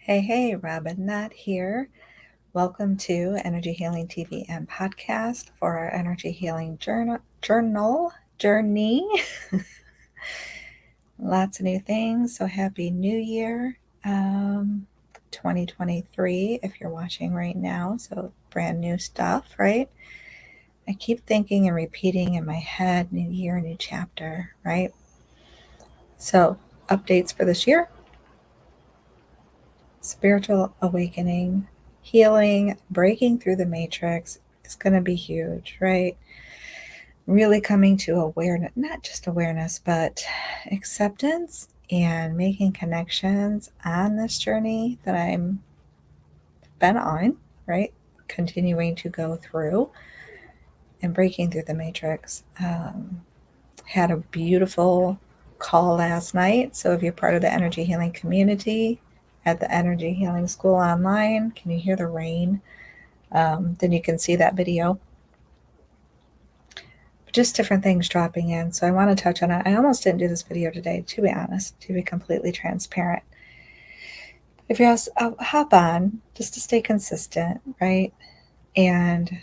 Hey, Robin Knott here. Welcome to Energy Healing TV and Podcast for our Energy Healing Journey. Lots of new things. So happy New Year, 2023, if you're watching right now. So brand new stuff, right? I keep thinking and repeating in my head, new year, new chapter, right? So updates for this year. Spiritual awakening, healing, breaking through the matrix is going to be huge, right? Really coming to awareness, not just awareness, but acceptance and making connections on this journey that I'm been on, right? Continuing to go through and breaking through the matrix. Had a beautiful call last night. So if you're part of the energy healing community at the Energy Healing School online, can you hear the rain? Then you can see that video. Just different things dropping in. So I want to touch on it. I almost didn't do this video today, to be honest, to be completely transparent. If you're else, I'll hop on just to stay consistent, right? And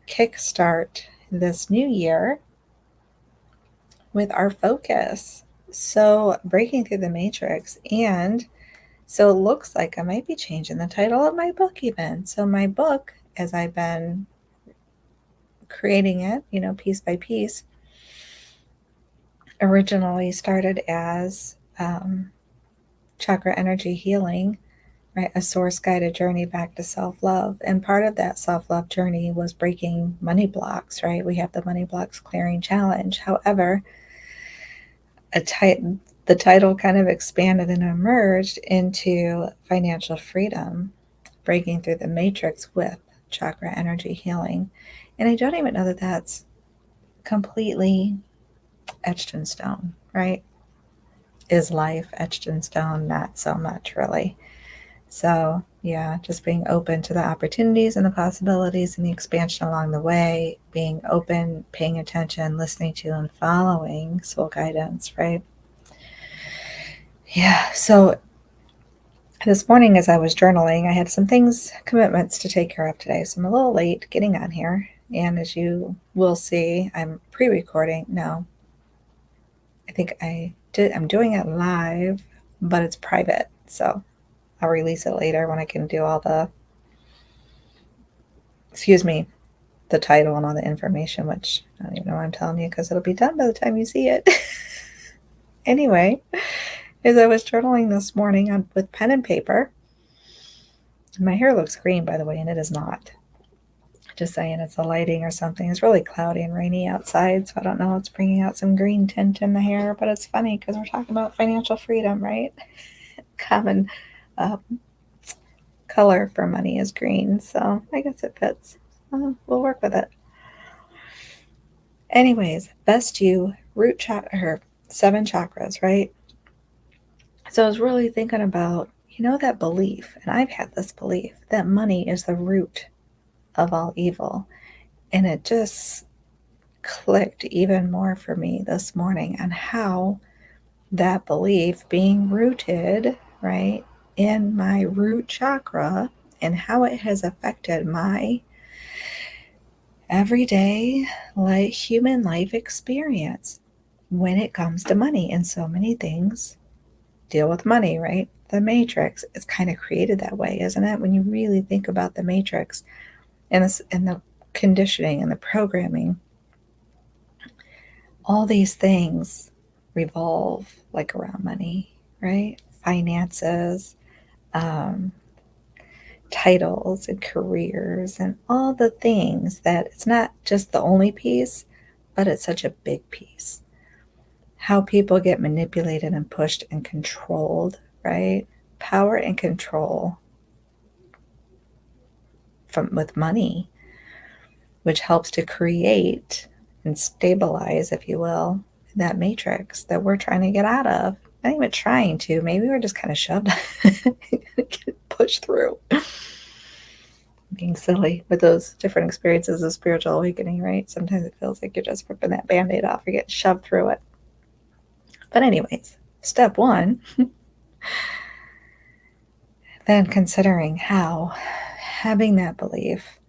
kickstart this new year with our focus. So breaking through the matrix. And so it looks like I might be changing the title of my book even. So my book, as I've been creating it, piece by piece, originally started as Chakra Energy Healing, right? A source guided journey back to self-love. And part of that self-love journey was breaking money blocks, right? We have the money blocks clearing challenge. However, the title kind of expanded and emerged into financial freedom, breaking through the matrix with Chakra Energy Healing. And I don't even know that that's completely etched in stone, right? Is life etched in stone? Not so much, really. So, yeah, just being open to the opportunities and the possibilities and the expansion along the way, being open, paying attention, listening to and following soul guidance, right? Yeah, so this morning as I was journaling, I had some commitments to take care of today. So I'm a little late getting on here. And as you will see, I'm pre-recording. No, I think I'm doing it live, but it's private. So I'll release it later when I can do all the title and all the information, which I don't even know why I'm telling you because it'll be done by the time you see it. Anyway, as I was journaling this morning with pen and paper, my hair looks green, by the way, and it is not. Just saying, it's the lighting or something. It's really cloudy and rainy outside, so I don't know. It's bringing out some green tint in the hair, but it's funny because we're talking about financial freedom, right? Common color for money is green, so I guess it fits. We'll work with it. Anyways, best you root chakra, 7 chakras, right? So I was really thinking about, that belief, and I've had this belief that money is the root of all evil. And it just clicked even more for me this morning on how that belief being rooted, right, in my root chakra and how it has affected my everyday human life experience when it comes to money. And so many things deal with money, right? The matrix is kind of created that way, isn't it? When you really think about the matrix and the conditioning and the programming, all these things revolve around money, right? Finances, titles and careers and all the things that it's not just the only piece, but it's such a big piece. How people get manipulated and pushed and controlled, right? Power and control with money, which helps to create and stabilize, if you will, that matrix that we're trying to get out of. Not even trying to. Maybe we're just kind of shoved, pushed through. Being silly with those different experiences of spiritual awakening, right? Sometimes it feels like you're just ripping that Band-Aid off or getting shoved through it. But anyways, step 1, Then considering how having that belief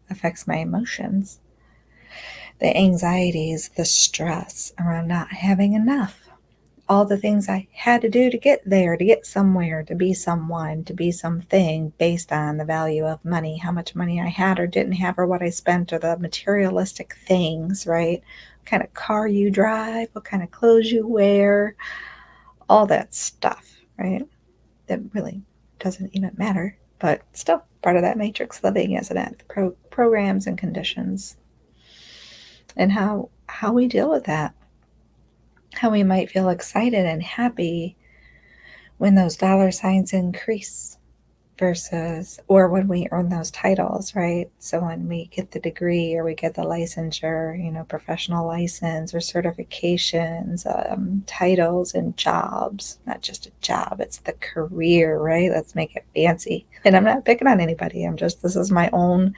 affects my emotions, the anxieties, the stress around not having enough, all the things I had to do to get there, to get somewhere, to be someone, to be something based on the value of money, how much money I had or didn't have, or what I spent, or the materialistic things, right? What kind of car you drive, what kind of clothes you wear, all that stuff, right? That really doesn't even matter, but still part of that matrix living, isn't it? Programs and conditions, and how we deal with that, how we might feel excited and happy when those dollar signs increase versus, or when we earn those titles, right? So when we get the degree or we get the licensure, professional license or certifications, titles and jobs, not just a job, it's the career, right? Let's make it fancy. And I'm not picking on anybody. This is my own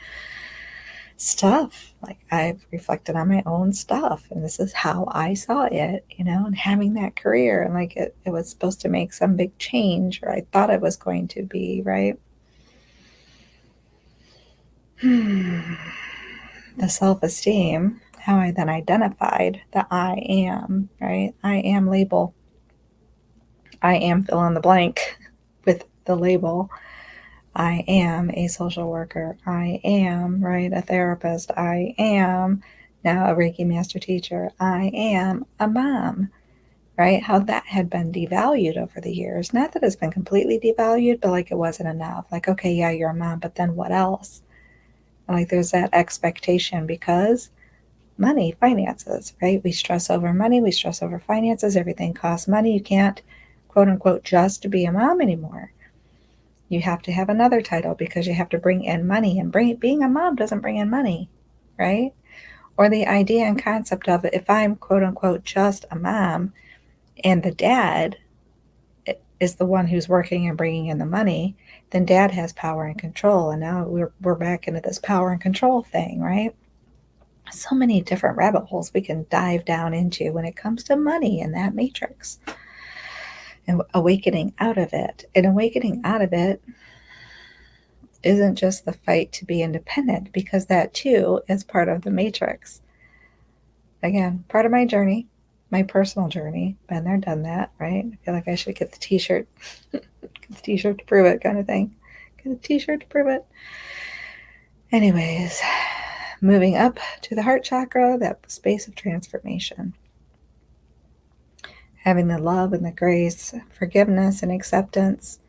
stuff. Like, I've reflected on my own stuff, and this is how I saw it, and having that career, and like it was supposed to make some big change, or I thought it was going to be, right? The self-esteem, how I then identified the I am, right? I am label. I am fill in the blank with the label. I am a social worker. I am, right, a therapist. I am now a Reiki master teacher. I am a mom, right? How that had been devalued over the years. Not that it's been completely devalued, but like it wasn't enough. Like, okay, yeah, you're a mom, but then what else? Like, there's that expectation because money, finances, right? We stress over money. We stress over finances. Everything costs money. You can't, quote unquote, just be a mom anymore. You have to have another title because you have to bring in money, and being a mom doesn't bring in money, right? Or the idea and concept of it, if I'm quote unquote just a mom and the dad is the one who's working and bringing in the money, then dad has power and control. And now we're back into this power and control thing, right? So many different rabbit holes we can dive down into when it comes to money in that matrix, and awakening out of it. And awakening out of it isn't just the fight to be independent, because that too is part of the matrix. Again, part of my journey, my personal journey. Been there, done that, right? I feel like I should get the t-shirt, get the t-shirt to prove it kind of thing. Get a t-shirt to prove it. Anyways, moving up to the heart chakra, that space of transformation. Having the love and the grace, forgiveness and acceptance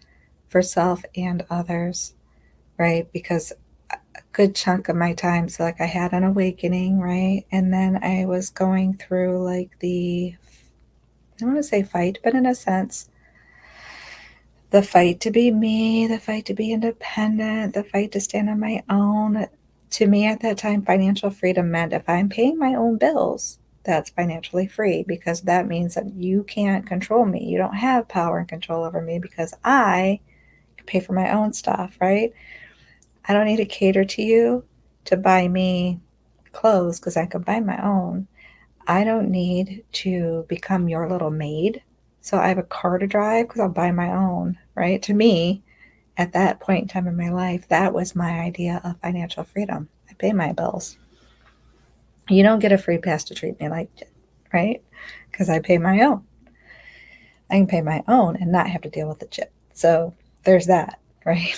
for self and others, right? Because a good chunk of my time, so like I had an awakening, right? And then I was going through like I don't want to say fight, but in a sense, the fight to be me, the fight to be independent, the fight to stand on my own. To me at that time, financial freedom meant if I'm paying my own bills, that's financially free, because that means that you can't control me. You don't have power and control over me because I can pay for my own stuff, right? I don't need to cater to you to buy me clothes because I can buy my own. I don't need to become your little maid. So I have a car to drive because I'll buy my own, right? To me, at that point in time in my life, that was my idea of financial freedom. I pay my bills. You don't get a free pass to treat me like shit, right? Because I pay my own. I can pay my own and not have to deal with the shit. So there's that, right?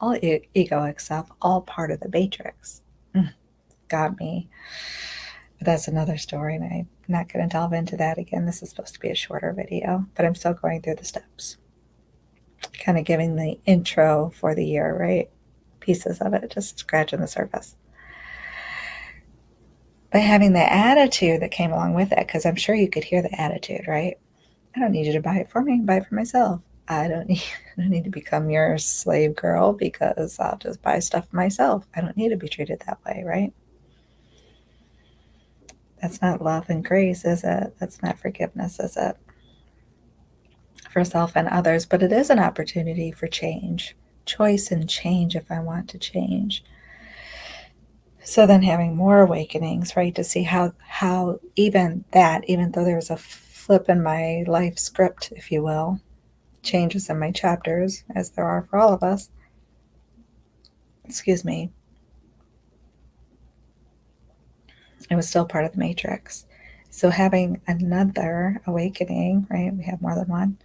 All egoic stuff, all part of the matrix. Got me. But that's another story, and I'm not going to delve into that again. This is supposed to be a shorter video, but I'm still going through the steps. Kind of giving the intro for the year, right? Pieces of it, just scratching the surface. But having the attitude that came along with it, because I'm sure you could hear the attitude, right? I don't need you to buy it for me. I can buy it for myself. I don't need to become your slave girl because I'll just buy stuff myself. I don't need to be treated that way, right? That's not love and grace, is it? That's not forgiveness, is it? For self and others, but it is an opportunity for change, choice and change if I want to change. So then having more awakenings, right, to see how even though there's a flip in my life script, if you will, changes in my chapters, as there are for all of us, excuse me, it was still part of the matrix. So having another awakening, right? We have more than one.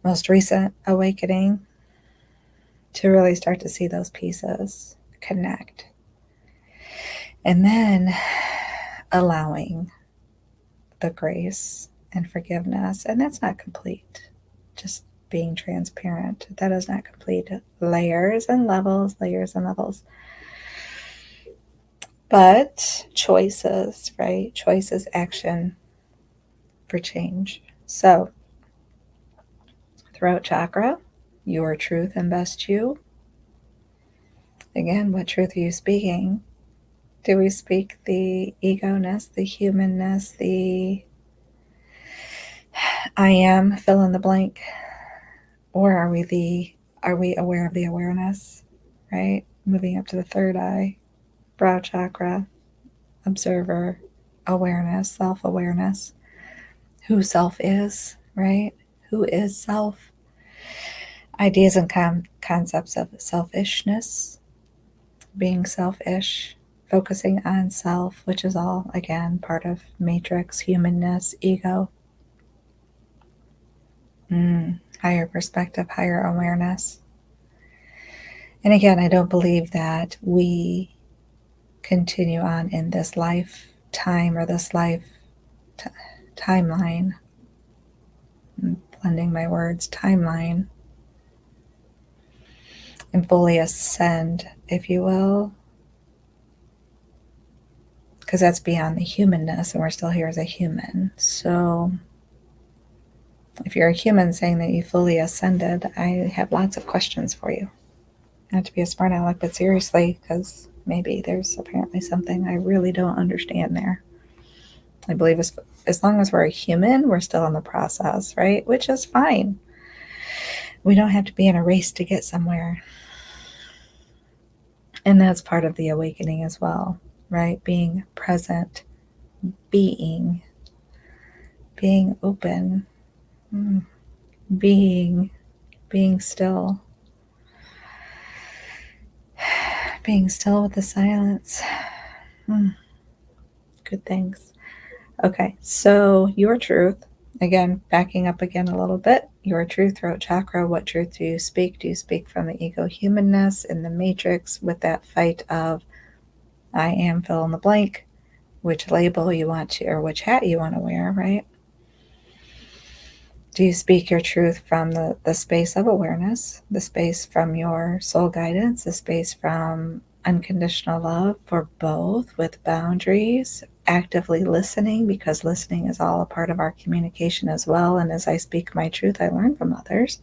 Most recent awakening to really start to see those pieces connect. And then allowing the grace and forgiveness. And that's not complete. Just being transparent. That is not complete. Layers and levels, layers and levels. But choices, right? Choices, action for change. So, throat chakra, your truth and best you. Again, what truth are you speaking? Do we speak the ego-ness, the humanness, the I am fill in the blank? Or are we aware of the awareness, right? Moving up to the third eye, brow chakra, observer, awareness, self-awareness. Who self is, right? Who is self? Ideas and concepts of selfishness, being selfish, focusing on self, which is all, again, part of matrix, humanness, ego. Higher perspective, higher awareness. And again, I don't believe that we continue on in this lifetime or this timeline. I'm blending my words, timeline, and fully ascend, if you will, because that's beyond the humanness, and we're still here as a human. So if you're a human saying that you fully ascended, I have lots of questions for you. Not to be a smart aleck, but seriously, because maybe there's apparently something I really don't understand there. I believe as long as we're a human, we're still in the process, right? Which is fine. We don't have to be in a race to get somewhere. And that's part of the awakening as well, right? Being present, being open, being still, being still with the silence. Good things. Okay, so your truth, again, backing up again a little bit, your truth, throat chakra, what truth do you speak? Do you speak from the ego humanness in the matrix with that fight of I am fill in the blank, which label you want to, or which hat you want to wear, right? Do you speak your truth from the space of awareness, the space from your soul guidance, the space from unconditional love for both with boundaries, actively listening, because listening is all a part of our communication as well. And as I speak my truth, I learn from others.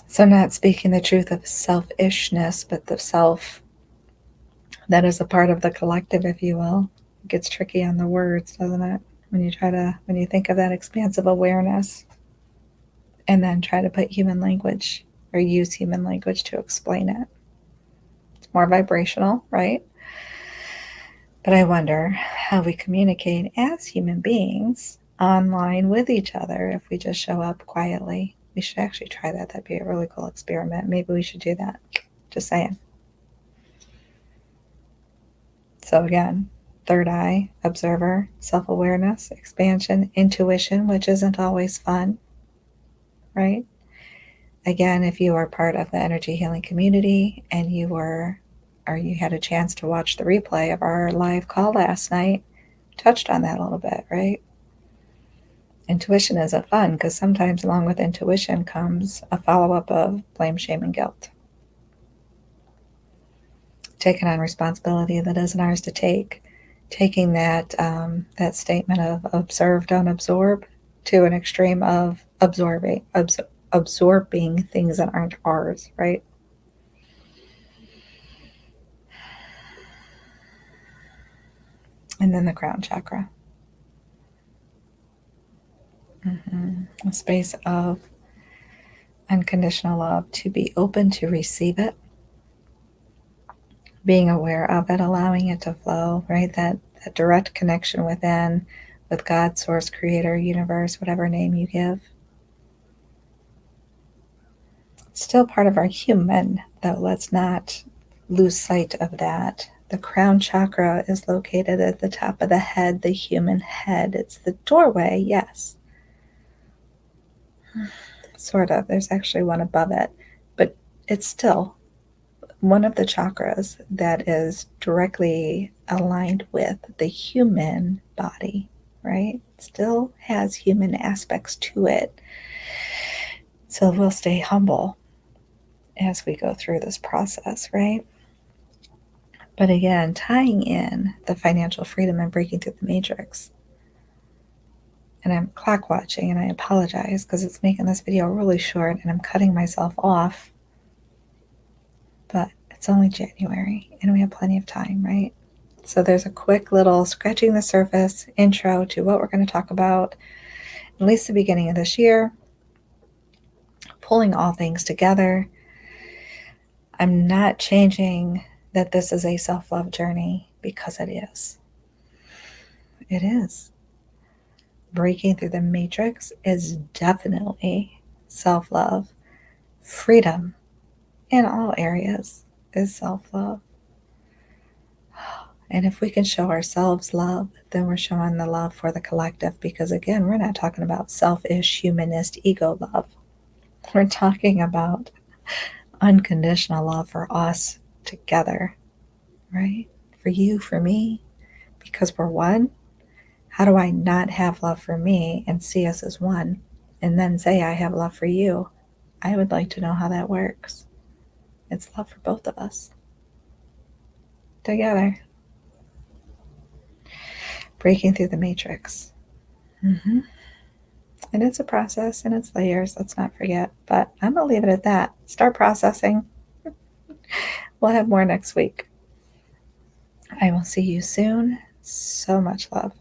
So not speaking the truth of selfishness, but the self that is a part of the collective, if you will. It gets tricky on the words, doesn't it? When you think of that expansive awareness and then try to put human language or use human language to explain it. It's more vibrational, right? But I wonder how we communicate as human beings online with each other if we just show up quietly. We should actually try that. That'd be a really cool experiment. Maybe we should do that. Just saying. So again, third eye, observer, self-awareness, expansion, intuition, which isn't always fun, right? Again, if you are part of the energy healing community and you had a chance to watch the replay of our live call last night, touched on that a little bit, right? Intuition isn't fun because sometimes along with intuition comes a follow-up of blame, shame, and guilt. Taking on responsibility that isn't ours to take. Taking that statement of observe, don't absorb to an extreme of absorbing things that aren't ours, right? And then the crown chakra. A space of unconditional love, to be open to receive it, being aware of it, allowing it to flow, right? That direct connection with God, source, creator, universe, whatever name you give, Still part of our human, though. Let's not lose sight of that. The crown chakra is located at the top of the head, the human head. It's the doorway, yes. Sort of. There's actually one above it, but it's still one of the chakras that is directly aligned with the human body, right? It still has human aspects to it. So we'll stay humble as we go through this process, right? But again, tying in the financial freedom and breaking through the matrix. And I'm clock watching, and I apologize because it's making this video really short and I'm cutting myself off. But it's only January and we have plenty of time, right? So there's a quick little scratching the surface intro to what we're going to talk about, at least the beginning of this year, pulling all things together. I'm not changing that this is a self-love journey because it is. It is. Breaking through the matrix is definitely self-love. Freedom in all areas is self-love. And if we can show ourselves love, then we're showing the love for the collective, because again, we're not talking about selfish, humanist, ego love. We're talking about unconditional love for us together, right? For you, for me, because we're one. How do I not have love for me and see us as one and then say I have love for you? I would like to know how that works. It's love for both of us together. Breaking through the matrix. And it's a process and it's layers, let's not forget. But I'm going to leave it at that. Start processing. We'll have more next week. I will see you soon. So much love.